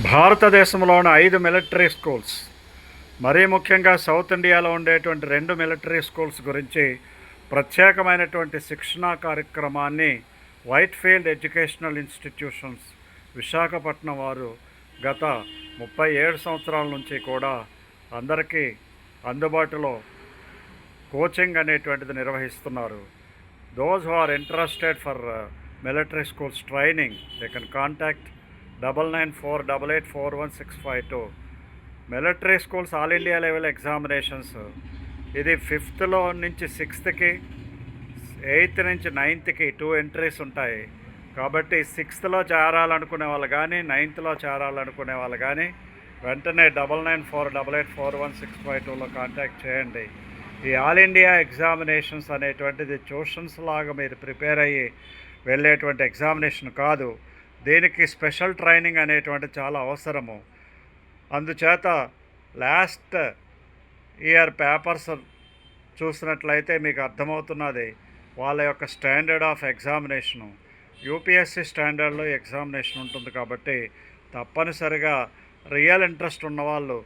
భారతదేశంలోని 5 military schools, మరీ ముఖ్యంగా సౌత్ ఇండియాలో ఉండేటువంటి 2 మిలిటరీ స్కూల్స్ గురించి ప్రత్యేకమైనటువంటి శిక్షణా కార్యక్రమాన్ని వైట్ఫీల్డ్ ఎడ్యుకేషనల్ ఇన్స్టిట్యూషన్స్ విశాఖపట్నం వారు గత 37 సంవత్సరాల నుంచి కూడా అందరికీ అందుబాటులో కోచింగ్ అనేటువంటిది నిర్వహిస్తున్నారు. Those who are interested for military schools training they can contact 9948841652. Military schools all India level examinations ఇది 5th నుంచి 6thకి, 8th నుంచి 9thకి 2 ఎంట్రీస్ ఉంటాయి. కాబట్టి 6thలో చేరాలనుకునే వాళ్ళు కానీ 9thలో చేరాలనుకునే వాళ్ళు కానీ వెంటనే 9948841652లో కాంటాక్ట్ చేయండి. ఈ ఆల్ ఇండియా ఎగ్జామినేషన్స్ అనేటువంటిది ట్యూషన్స్ లాగా మీరు ప్రిపేర్ అయ్యి వెళ్ళేటువంటి ఎగ్జామినేషన్ కాదు. దీనికి స్పెషల్ ట్రైనింగ్ అనేటువంటి చాలా అవసరము. అందుచేత లాస్ట్ ఇయర్ పేపర్స్ చూసినట్లయితే మీకు అర్థమవుతున్నది వాళ్ళ యొక్క స్టాండర్డ్ ఆఫ్ ఎగ్జామినేషను. యూపీఎస్సీ స్టాండర్డ్లో ఎగ్జామినేషన్ ఉంటుంది కాబట్టి తప్పనిసరిగా రియల్ ఇంట్రెస్ట్ ఉన్నవాళ్ళు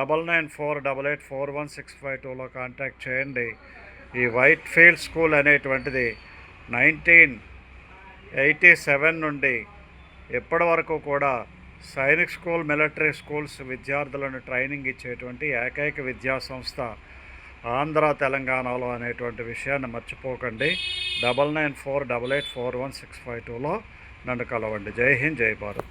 9948841652లో కాంటాక్ట్ చేయండి. ఈ వైట్ఫీల్డ్ స్కూల్ అనేటువంటిది 1987 నుండి ఇప్పటి వరకు కూడా సైనిక్ స్కూల్, మిలిటరీ స్కూల్స్ విద్యార్థులను ట్రైనింగ్ ఇచ్చేటువంటి ఏకైక విద్యా సంస్థ ఆంధ్ర తెలంగాణలో అనేటువంటి విషయాన్ని మర్చిపోకండి. 9948841652లో నన్ను కలవండి. జై హింద్, జై భారత్.